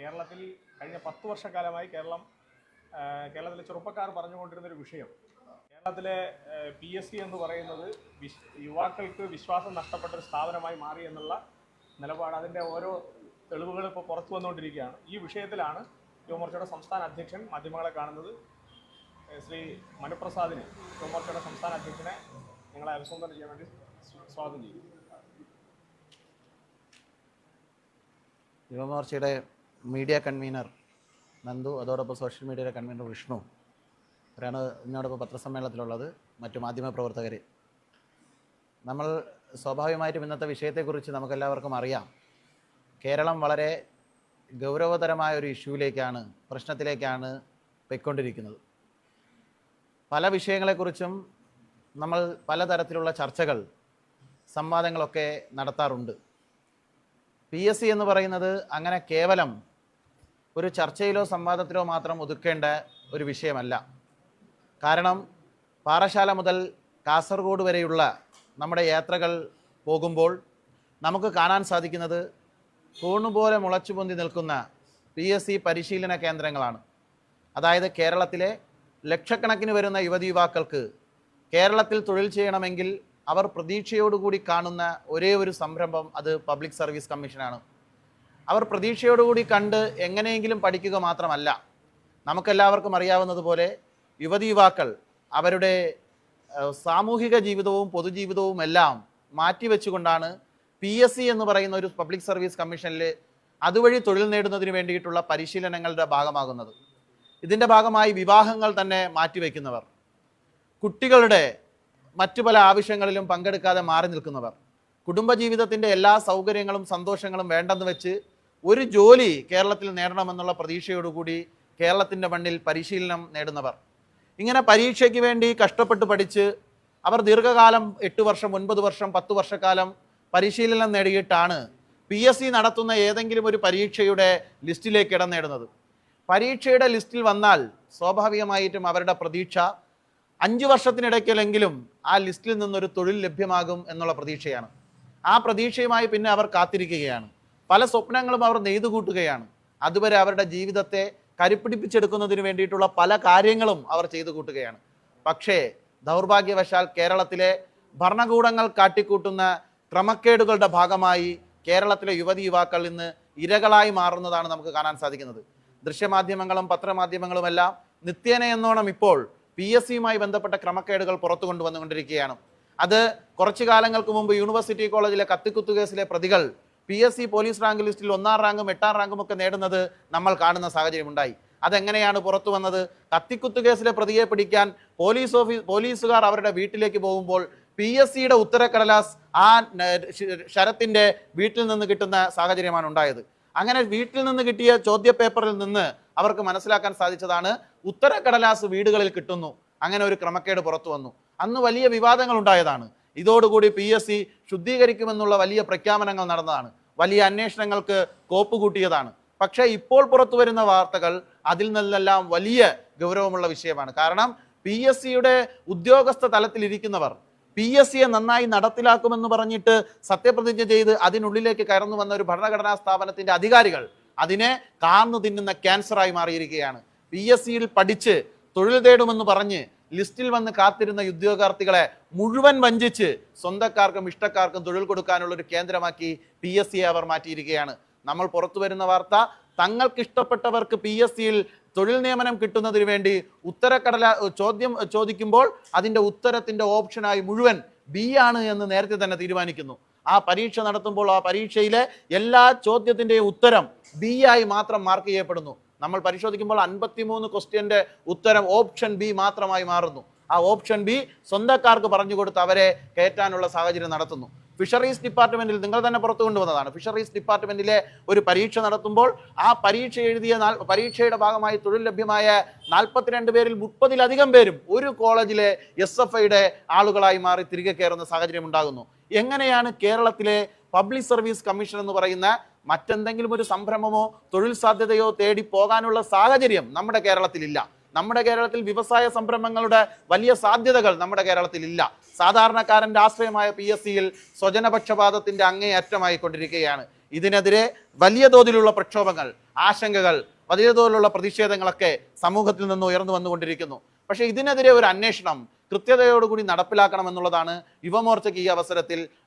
കേരളത്തിൽ കഴിഞ്ഞ 10 വർഷക്കാലമായി കേരളത്തിലെ ചെറുപ്പക്കാർ പറഞ്ഞുകൊണ്ടിരുന്നൊരു വിഷയം, കേരളത്തിലെ PSC എന്ന് പറയുന്നത് യുവാക്കൾക്ക് വിശ്വാസം നഷ്ടപ്പെട്ട ഒരു സ്ഥാപനമായി മാറി എന്നുള്ള നിലപാട്, അതിൻ്റെ ഓരോ തെളിവുകൾ ഇപ്പോൾ പുറത്തു വന്നുകൊണ്ടിരിക്കുകയാണ്. ഈ വിഷയത്തിലാണ് യുവമോർച്ചയുടെ സംസ്ഥാന അധ്യക്ഷൻ മാധ്യമങ്ങളെ കാണുന്നത്. ശ്രീ മനുപ്രസാദിന്, യുവമോർച്ചയുടെ സംസ്ഥാന അധ്യക്ഷനെ നിങ്ങളെ അഭിസംബോധന ചെയ്യാൻ വേണ്ടി സ്വാഗതം ചെയ്യും. യുവമോർച്ചയുടെ മീഡിയ കൺവീനർ നന്ദു, അതോടൊപ്പം സോഷ്യൽ മീഡിയയുടെ കൺവീനർ വിഷ്ണു അവരാണ് ഇന്നോടൊപ്പം പത്രസമ്മേളനത്തിലുള്ളത്. മറ്റു മാധ്യമപ്രവർത്തകർ. നമ്മൾ സ്വാഭാവികമായിട്ടും ഇന്നത്തെ വിഷയത്തെക്കുറിച്ച് നമുക്കെല്ലാവർക്കും അറിയാം. കേരളം വളരെ ഗൗരവതരമായ ഒരു ഇഷ്യൂവിലേക്കാണ്, പ്രശ്നത്തിലേക്കാണ് പോയിക്കൊണ്ടിരിക്കുന്നത്. പല വിഷയങ്ങളെക്കുറിച്ചും നമ്മൾ പലതരത്തിലുള്ള ചർച്ചകൾ, സംവാദങ്ങളൊക്കെ നടത്താറുണ്ട്. PSC എന്ന് പറയുന്നത് അങ്ങനെ കേവലം ഒരു ചർച്ചയിലോ സംവാദത്തിലോ മാത്രം ഒതുക്കേണ്ട ഒരു വിഷയമല്ല. കാരണം പാറശാല മുതൽ കാസർഗോഡ് വരെയുള്ള നമ്മുടെ യാത്രകൾ പോകുമ്പോൾ നമുക്ക് കാണാൻ സാധിക്കുന്നത് കൂണുപോലെ മുളച്ചു പൊന്തി നിൽക്കുന്ന PSC പരിശീലന കേന്ദ്രങ്ങളാണ്. അതായത് കേരളത്തിലെ ലക്ഷക്കണക്കിന് വരുന്ന യുവതി യുവാക്കൾക്ക് കേരളത്തിൽ തൊഴിൽ ചെയ്യണമെങ്കിൽ അവർ പ്രതീക്ഷയോടുകൂടി കാണുന്ന ഒരേ ഒരു സംരംഭം അത് പബ്ലിക് സർവീസ് കമ്മീഷനാണ്. അവർ പ്രതീക്ഷയോടുകൂടി കണ്ട് എങ്ങനെയെങ്കിലും പഠിക്കുക മാത്രമല്ല, നമുക്കെല്ലാവർക്കും അറിയാവുന്നതുപോലെ യുവതി യുവാക്കൾ അവരുടെ സാമൂഹിക ജീവിതവും പൊതുജീവിതവും എല്ലാം മാറ്റിവെച്ചുകൊണ്ടാണ് PSC എന്ന് പറയുന്ന ഒരു പബ്ലിക് സർവീസ് കമ്മീഷനിൽ അതുവഴി തൊഴിൽ നേടുന്നതിന് വേണ്ടിയിട്ടുള്ള പരിശീലനങ്ങളുടെ ഭാഗമാകുന്നത്. ഇതിൻ്റെ ഭാഗമായി വിവാഹങ്ങൾ തന്നെ മാറ്റിവെക്കുന്നവർ, കുട്ടികളുടെ മറ്റു പല ആവശ്യങ്ങളിലും പങ്കെടുക്കാതെ മാറി നിൽക്കുന്നവർ, കുടുംബജീവിതത്തിൻ്റെ എല്ലാ സൗകര്യങ്ങളും സന്തോഷങ്ങളും വേണ്ടെന്ന് വെച്ച് ഒരു ജോലി കേരളത്തിൽ നേടണമെന്നുള്ള പ്രതീക്ഷയോടുകൂടി കേരളത്തിൻ്റെ മണ്ണിൽ പരിശീലനം നേടുന്നവർ, ഇങ്ങനെ പരീക്ഷയ്ക്ക് വേണ്ടി കഷ്ടപ്പെട്ട് പഠിച്ച് അവർ ദീർഘകാലം 8 വർഷം 9 വർഷം 10 വർഷക്കാലം പരിശീലനം നേടിയിട്ടാണ് PSC നടത്തുന്ന ഏതെങ്കിലും ഒരു പരീക്ഷയുടെ ലിസ്റ്റിലേക്ക് ഇടം നേടുന്നത്. പരീക്ഷയുടെ ലിസ്റ്റിൽ വന്നാൽ സ്വാഭാവികമായിട്ടും അവരുടെ പ്രതീക്ഷ 5 വർഷത്തിനിടയ്ക്കെങ്കിലും ആ ലിസ്റ്റിൽ നിന്നൊരു തൊഴിൽ ലഭ്യമാകും എന്നുള്ള പ്രതീക്ഷയാണ്. ആ പ്രതീക്ഷയുമായി പിന്നെ അവർ കാത്തിരിക്കുകയാണ്. പല സ്വപ്നങ്ങളും അവർ നെയ്തുകൂട്ടുകയാണ്. അതുവരെ അവരുടെ ജീവിതത്തെ കരുപ്പിടിപ്പിച്ചെടുക്കുന്നതിന് വേണ്ടിയിട്ടുള്ള പല കാര്യങ്ങളും അവർ ചെയ്തു കൂട്ടുകയാണ്. പക്ഷേ ദൗർഭാഗ്യവശാൽ കേരളത്തിലെ ഭരണകൂടങ്ങൾ കാട്ടിക്കൂട്ടുന്ന ക്രമക്കേടുകളുടെ ഭാഗമായി കേരളത്തിലെ യുവതി യുവാക്കൾ ഇന്ന് ഇരകളായി മാറുന്നതാണ് നമുക്ക് കാണാൻ സാധിക്കുന്നത്. ദൃശ്യമാധ്യമങ്ങളും പത്രമാധ്യമങ്ങളുമെല്ലാം നിത്യേന എന്നോണം ഇപ്പോൾ PSCയുമായി ബന്ധപ്പെട്ട ക്രമക്കേടുകൾ പുറത്തു കൊണ്ടുവന്നുകൊണ്ടിരിക്കുകയാണ്. അത് കുറച്ചു കാലങ്ങൾക്ക് മുമ്പ് യൂണിവേഴ്സിറ്റി കോളേജിലെ കത്തിക്കുത്തു കേസിലെ പ്രതികൾ PSC പോലീസ് റാങ്ക് ലിസ്റ്റിൽ 1ാം റാങ്കും 8ാം റാങ്കും ഒക്കെ നേടുന്നത് നമ്മൾ കാണുന്ന സാഹചര്യമുണ്ടായി. അതെങ്ങനെയാണ് പുറത്തു വന്നത്? കത്തിക്കുത്തു കേസിലെ പ്രതിയെ പിടിക്കാൻ പോലീസുകാർ അവരുടെ വീട്ടിലേക്ക് പോകുമ്പോൾ PSCയുടെ ഉത്തരക്കടലാസ് ആ ശരത്തിൻ്റെ വീട്ടിൽ നിന്ന് കിട്ടുന്ന സാഹചര്യമാണ് ഉണ്ടായത്. അങ്ങനെ വീട്ടിൽ നിന്ന് കിട്ടിയ ചോദ്യപേപ്പറിൽ നിന്ന് അവർക്ക് മനസ്സിലാക്കാൻ സാധിച്ചതാണ് ഉത്തരക്കടലാസ് വീടുകളിൽ കിട്ടുന്നു. അങ്ങനെ ഒരു ക്രമക്കേട് പുറത്തു വന്നു. അന്ന് വലിയ വിവാദങ്ങൾ ഉണ്ടായതാണ്. ഇതോടുകൂടി PSC ശുദ്ധീകരിക്കുമെന്നുള്ള വലിയ പ്രഖ്യാപനങ്ങൾ നടന്നതാണ്. വലിയ അന്വേഷണങ്ങൾക്ക് കോപ്പ് കൂട്ടിയതാണ്. പക്ഷേ ഇപ്പോൾ പുറത്തു വരുന്ന വാർത്തകൾ അതിൽ നിന്നെല്ലാം വലിയ ഗൗരവമുള്ള വിഷയമാണ്. കാരണം PSCയുടെ ഉദ്യോഗസ്ഥ തലത്തിലിരിക്കുന്നവർ PSCയെ നന്നായി നടപ്പിലാക്കുമെന്ന് പറഞ്ഞിട്ട് സത്യപ്രതിജ്ഞ ചെയ്ത് അതിനുള്ളിലേക്ക് കയർന്നു വന്ന ഒരു ഭരണഘടനാ സ്ഥാപനത്തിൻ്റെ അധികാരികൾ അതിനെ കാർന്നു തിന്നുന്ന ക്യാൻസറായി മാറിയിരിക്കുകയാണ്. PSCയിൽ പഠിച്ച് തൊഴിൽ തേടുമെന്ന് പറഞ്ഞ് ലിസ്റ്റിൽ വന്ന് കാത്തിരുന്ന ഉദ്യോഗാർത്ഥികളെ മുഴുവൻ വഞ്ചിച്ച് സ്വന്തക്കാർക്കും ഇഷ്ടക്കാർക്കും തൊഴിൽ കൊടുക്കാനുള്ള ഒരു കേന്ദ്രമാക്കി PSCയെ അവർ മാറ്റിയിരിക്കുകയാണ്. നമ്മൾ പുറത്തു വരുന്ന വാർത്ത, തങ്ങൾക്കിഷ്ടപ്പെട്ടവർക്ക് PSCയിൽ തൊഴിൽ നിയമനം കിട്ടുന്നതിന് വേണ്ടി ചോദ്യം ചോദിക്കുമ്പോൾ അതിൻ്റെ ഉത്തരത്തിൻ്റെ ഓപ്ഷനായി മുഴുവൻ B ആണ് എന്ന് നേരത്തെ തന്നെ തീരുമാനിക്കുന്നു. ആ പരീക്ഷ നടത്തുമ്പോൾ ആ പരീക്ഷയിലെ എല്ലാ ചോദ്യത്തിൻ്റെയും ഉത്തരം B ആയി മാത്രം മാർക്ക് ചെയ്യപ്പെടുന്നു. നമ്മൾ പരിശോധിക്കുമ്പോൾ 53 ക്വസ്റ്റ്യൻ്റെ ഉത്തരം ഓപ്ഷൻ B മാത്രമായി മാറുന്നു. ആ ഓപ്ഷൻ B സ്വന്തക്കാർക്ക് പറഞ്ഞു കൊടുത്ത് അവരെ കയറ്റാനുള്ള സാഹചര്യം നടത്തുന്നു. ഫിഷറീസ് ഡിപ്പാർട്ട്മെൻറ്റിൽ നിങ്ങൾ തന്നെ പുറത്തു കൊണ്ടുവന്നതാണ്. ഫിഷറീസ് ഡിപ്പാർട്ട്മെൻറ്റിലെ ഒരു പരീക്ഷ നടത്തുമ്പോൾ ആ പരീക്ഷ എഴുതിയ പരീക്ഷയുടെ ഭാഗമായി തൊഴിൽ ലഭ്യമായ 42 പേരിൽ 30-ലധികം പേരും ഒരു കോളേജിലെ SFIയുടെ ആളുകളായി മാറി തിരികെ കയറുന്ന സാഹചര്യം ഉണ്ടാകുന്നു. എങ്ങനെയാണ് കേരളത്തിലെ പബ്ലിക് സർവീസ് കമ്മീഷൻ എന്ന് പറയുന്ന മറ്റെന്തെങ്കിലും ഒരു സംരംഭമോ തൊഴിൽ സാധ്യതയോ തേടി പോകാനുള്ള സാഹചര്യം നമ്മുടെ കേരളത്തിലില്ല. നമ്മുടെ കേരളത്തിൽ വ്യവസായ സംരംഭങ്ങളുടെ വലിയ സാധ്യതകൾ നമ്മുടെ കേരളത്തിൽ ഇല്ല. സാധാരണക്കാരൻ്റെ ആശ്രയമായ PSCയിൽ സ്വജനപക്ഷപാതത്തിൻ്റെ അങ്ങേയറ്റമായി കൊണ്ടിരിക്കുകയാണ്. ഇതിനെതിരെ വലിയ തോതിലുള്ള പ്രക്ഷോഭങ്ങൾ, ആശങ്കകൾ, വലിയ തോതിലുള്ള പ്രതിഷേധങ്ങളൊക്കെ സമൂഹത്തിൽ നിന്ന് ഉയർന്നു വന്നുകൊണ്ടിരിക്കുന്നു. പക്ഷേ ഇതിനെതിരെ ഒരു അന്വേഷണം കൃത്യതയോടുകൂടി നടപ്പിലാക്കണമെന്നുള്ളതാണ് യുവമോർച്ചയ്ക്ക് ഈ അവസരത്തിൽ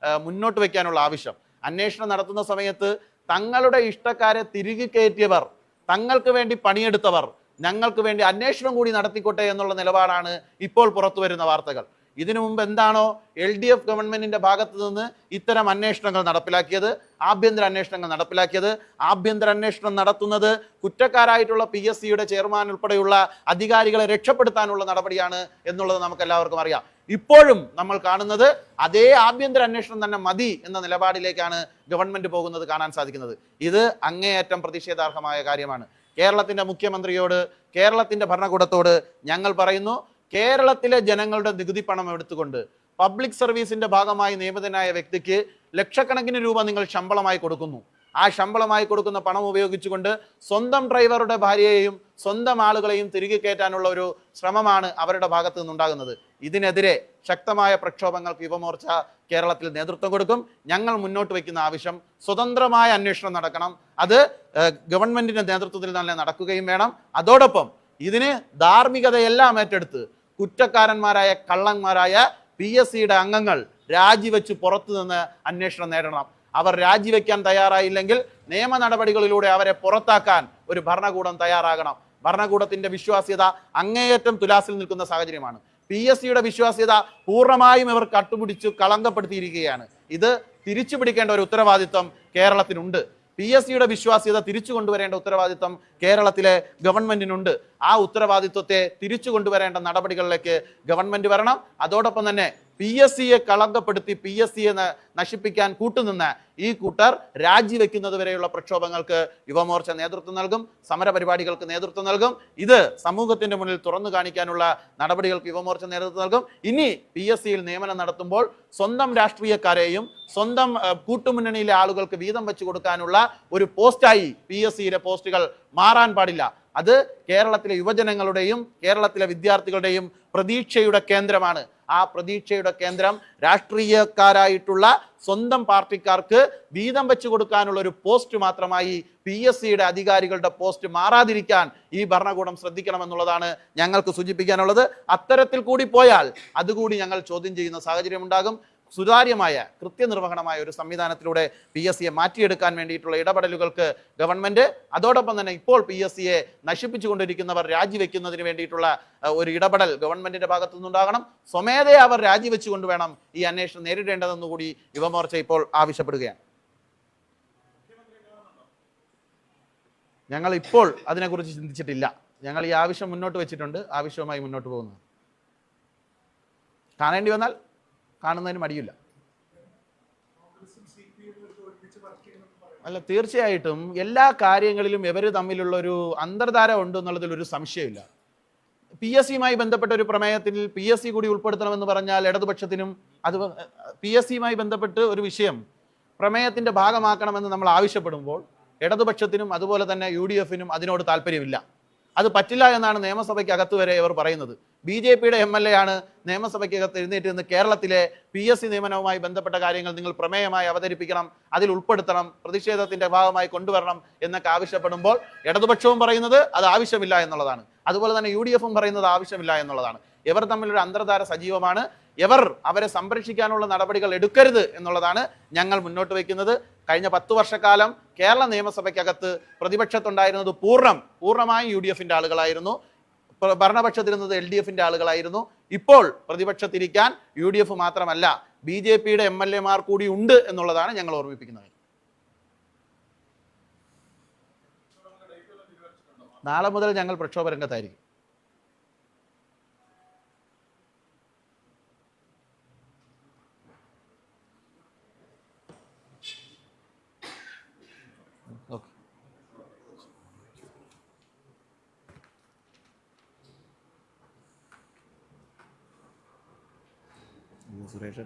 മുന്നോട്ട് വയ്ക്കാനുള്ള ആവശ്യം. അന്വേഷണം നടത്തുന്ന സമയത്ത് തങ്ങളുടെ ഇഷ്ടക്കാരെ തിരികെ കയറ്റിയവർ, തങ്ങൾക്ക് വേണ്ടി പണിയെടുത്തവർ ഞങ്ങൾക്ക് വേണ്ടി അന്വേഷണം കൂടി നടത്തിക്കോട്ടെ എന്നുള്ള നിലപാടാണ് ഇപ്പോൾ പുറത്തു വരുന്ന വാർത്തകൾ. ഇതിനു മുമ്പ് എന്താണോ LDF ഗവൺമെന്റിന്റെ ഭാഗത്ത് നിന്ന് ഇത്തരം അന്വേഷണങ്ങൾ നടപ്പിലാക്കിയത്, ആഭ്യന്തര അന്വേഷണങ്ങൾ നടപ്പിലാക്കിയത്, ആഭ്യന്തര അന്വേഷണം നടത്തുന്നത് കുറ്റക്കാരായിട്ടുള്ള PSCയുടെ ചെയർമാൻ ഉൾപ്പെടെയുള്ള അധികാരികളെ രക്ഷപ്പെടുത്താനുള്ള നടപടിയാണ് എന്നുള്ളത് നമുക്ക് എല്ലാവർക്കും അറിയാം. ഇപ്പോഴും നമ്മൾ കാണുന്നത് അതേ ആഭ്യന്തര അന്വേഷണം തന്നെ മതി എന്ന നിലപാടിലേക്കാണ് ഗവൺമെന്റ് പോകുന്നത് കാണാൻ സാധിക്കുന്നത്. ഇത് അങ്ങേയറ്റം പ്രതിഷേധാർഹമായ കാര്യമാണ്. കേരളത്തിന്റെ മുഖ്യമന്ത്രിയോട്, കേരളത്തിന്റെ ഭരണകൂടത്തോട് ഞങ്ങൾ പറയുന്നു, കേരളത്തിലെ ജനങ്ങളുടെ നികുതി പണം എടുത്തുകൊണ്ട് പബ്ലിക് സർവീസിന്റെ ഭാഗമായി നിയമിതനായ വ്യക്തിക്ക് ലക്ഷക്കണക്കിന് രൂപ നിങ്ങൾ ശമ്പളമായി കൊടുക്കുന്നു. ആ ശമ്പളമായി കൊടുക്കുന്ന പണം ഉപയോഗിച്ചുകൊണ്ട് സ്വന്തം ഡ്രൈവറുടെ ഭാര്യയെയും സ്വന്തം ആളുകളെയും തിരികെ കയറ്റാനുള്ള ഒരു ശ്രമമാണ് അവരുടെ ഭാഗത്ത് നിന്നുണ്ടാകുന്നത്. ഇതിനെതിരെ ശക്തമായ പ്രക്ഷോഭങ്ങൾക്ക് യുവമോർച്ച കേരളത്തിൽ നേതൃത്വം കൊടുക്കും. ഞങ്ങൾ മുന്നോട്ട് വയ്ക്കുന്ന ആവശ്യം സ്വതന്ത്രമായ അന്വേഷണം നടക്കണം. അത് ഗവൺമെന്റിന്റെ നേതൃത്വത്തിൽ തന്നെ നടക്കുകയും വേണം. അതോടൊപ്പം ഇതിന് ധാർമ്മികതയെല്ലാം ഏറ്റെടുത്ത് കുറ്റക്കാരന്മാരായ കള്ളന്മാരായ PSCയുടെ അംഗങ്ങൾ രാജിവെച്ച് പുറത്തു നിന്ന് അന്വേഷണം നേടണം. അവർ രാജിവെക്കാൻ തയ്യാറായില്ലെങ്കിൽ നിയമ നടപടികളിലൂടെ അവരെ പുറത്താക്കാൻ ഒരു ഭരണകൂടം തയ്യാറാകണം. ഭരണകൂടത്തിന്റെ വിശ്വാസ്യത അങ്ങേയറ്റം തുലാസിൽ നിൽക്കുന്ന സാഹചര്യമാണ്. PSCയുടെ വിശ്വാസ്യത പൂർണ്ണമായും ഇവർ കട്ടുപിടിച്ചു കളങ്കപ്പെടുത്തിയിരിക്കുകയാണ്. ഇത് തിരിച്ചു പിടിക്കേണ്ട ഒരു ഉത്തരവാദിത്വം കേരളത്തിനുണ്ട്. PSCയുടെ വിശ്വാസ്യത തിരിച്ചു കൊണ്ടുവരേണ്ട ഉത്തരവാദിത്വം കേരളത്തിലെ ഗവൺമെന്റിനുണ്ട്. ആ ഉത്തരവാദിത്വത്തെ തിരിച്ചു കൊണ്ടുവരേണ്ട നടപടികളിലേക്ക് ഗവൺമെന്റ് വരണം. അതോടൊപ്പം തന്നെ PSCയെ കളങ്കപ്പെടുത്തി PSCയെ നശിപ്പിക്കാൻ കൂട്ടുനിന്ന ഈ കൂട്ടർ രാജിവെക്കുന്നത് വരെയുള്ള പ്രക്ഷോഭങ്ങൾക്ക് യുവമോർച്ച നേതൃത്വം നൽകും, സമരപരിപാടികൾക്ക് നേതൃത്വം നൽകും. ഇത് സമൂഹത്തിന്റെ മുന്നിൽ തുറന്നു കാണിക്കാനുള്ള നടപടികൾക്ക് യുവമോർച്ച നേതൃത്വം നൽകും. ഇനി PSCയിൽ നിയമനം നടത്തുമ്പോൾ സ്വന്തം രാഷ്ട്രീയക്കാരെയും സ്വന്തം കൂട്ടുമുന്നണിയിലെ ആളുകൾക്ക് വീതം വെച്ച് കൊടുക്കാനുള്ള ഒരു പോസ്റ്റായി PSCയിലെ പോസ്റ്റുകൾ മാറാൻ പാടില്ല. അത് കേരളത്തിലെ യുവജനങ്ങളുടെയും കേരളത്തിലെ വിദ്യാർത്ഥികളുടെയും പ്രതീക്ഷയുടെ കേന്ദ്രമാണ്. ആ പ്രതീക്ഷയുടെ കേന്ദ്രം രാഷ്ട്രീയക്കാരായിട്ടുള്ള സ്വന്തം പാർട്ടിക്കാർക്ക് വീതം വെച്ച് കൊടുക്കാനുള്ള ഒരു പോസ്റ്റ് മാത്രമായി PSCയുടെ അധികാരികളുടെ പോസ്റ്റ് മാറാതിരിക്കാൻ ഈ ഭരണകൂടം ശ്രദ്ധിക്കണമെന്നുള്ളതാണ് ഞങ്ങൾക്ക് സൂചിപ്പിക്കാനുള്ളത്. അത്തരത്തിൽ കൂടി പോയാൽ അതുകൂടി ഞങ്ങൾ ചോദ്യം ചെയ്യുന്ന സാഹചര്യം ഉണ്ടാകും. സുതാര്യമായ കൃത്യനിർവഹണമായ ഒരു സംവിധാനത്തിലൂടെ PSCയെ മാറ്റിയെടുക്കാൻ വേണ്ടിയിട്ടുള്ള ഇടപെടലുകൾക്ക് ഗവൺമെന്റ്, അതോടൊപ്പം തന്നെ ഇപ്പോൾ PSCയെ നശിപ്പിച്ചുകൊണ്ടിരിക്കുന്നവർ രാജിവെക്കുന്നതിന് വേണ്ടിയിട്ടുള്ള ഒരു ഇടപെടൽ ഗവൺമെന്റിന്റെ ഭാഗത്തു നിന്നുണ്ടാകണം. സ്വമേധയാ അവർ രാജിവെച്ചുകൊണ്ട് വേണം ഈ അന്വേഷണം നേരിടേണ്ടതെന്നുകൂടി യുവമോർച്ച ഇപ്പോൾ ആവശ്യപ്പെടുകയാണ്. ഞങ്ങൾ ഇപ്പോൾ അതിനെക്കുറിച്ച് ചിന്തിച്ചിട്ടില്ല. ഞങ്ങൾ ഈ ആവശ്യം മുന്നോട്ട് വെച്ചിട്ടുണ്ട്. ആവശ്യവുമായി മുന്നോട്ട് പോകുന്നു. കാണേണ്ടി വന്നാൽ കാണുന്നതിന് മടിയില്ല. അല്ല, തീർച്ചയായിട്ടും എല്ലാ കാര്യങ്ങളിലും ഇവർ തമ്മിലുള്ള ഒരു അന്തർധാര ഉണ്ട് എന്നുള്ളതിൽ ഒരു സംശയമില്ല. PSCയുമായി ബന്ധപ്പെട്ട ഒരു പ്രമേയത്തിൽ PSC കൂടി ഉൾപ്പെടുത്തണമെന്ന് പറഞ്ഞാൽ ഇടതുപക്ഷത്തിനും, അത് PSCയുമായി ബന്ധപ്പെട്ട് ഒരു വിഷയം പ്രമേയത്തിന്റെ ഭാഗമാക്കണമെന്ന് നമ്മൾ ആവശ്യപ്പെടുമ്പോൾ ഇടതുപക്ഷത്തിനും അതുപോലെ തന്നെ UDFനും അതിനോട് താല്പര്യമില്ല. അത് പറ്റില്ല എന്നാണ് നിയമസഭയ്ക്കകത്ത് വരെ ഇവർ പറയുന്നത്. BJPയുടെ MLA ആണ് നിയമസഭയ്ക്കകത്ത് എഴുന്നേറ്റ് നിന്ന് കേരളത്തിലെ PSC നിയമനവുമായി ബന്ധപ്പെട്ട കാര്യങ്ങൾ നിങ്ങൾ പ്രമേയമായി അവതരിപ്പിക്കണം, അതിൽ ഉൾപ്പെടുത്തണം, പ്രതിഷേധത്തിന്റെ ഭാഗമായി കൊണ്ടുവരണം എന്നൊക്കെ ആവശ്യപ്പെടുമ്പോൾ ഇടതുപക്ഷവും പറയുന്നത് അത് ആവശ്യമില്ല എന്നുള്ളതാണ്. അതുപോലെ തന്നെ UDFും പറയുന്നത് ആവശ്യമില്ല എന്നുള്ളതാണ്. ഇവർ തമ്മിലൊരു അന്തർധാര സജീവമാണ്. ഇവർ അവരെ സംരക്ഷിക്കാനുള്ള നടപടികൾ എടുക്കരുത് എന്നുള്ളതാണ് ഞങ്ങൾ മുന്നോട്ട് വയ്ക്കുന്നത്. കഴിഞ്ഞ 10 വർഷക്കാലം കേരള നിയമസഭയ്ക്കകത്ത് പ്രതിപക്ഷത്തുണ്ടായിരുന്നത് പൂർണ്ണമായും UDFന്റെ ആളുകളായിരുന്നു. ഭരണപക്ഷത്തിരുന്നത് LDFന്റെ ആളുകളായിരുന്നു. ഇപ്പോൾ പ്രതിപക്ഷത്തിരിക്കാൻ UDF മാത്രമല്ല BJPയുടെ MLA മാർ കൂടി ഉണ്ട് എന്നുള്ളതാണ് ഞങ്ങൾ ഓർമ്മിപ്പിക്കുന്നത്. നാളെ മുതൽ ഞങ്ങൾ പ്രക്ഷോഭ രംഗത്തായിരിക്കും. സുരേഷ്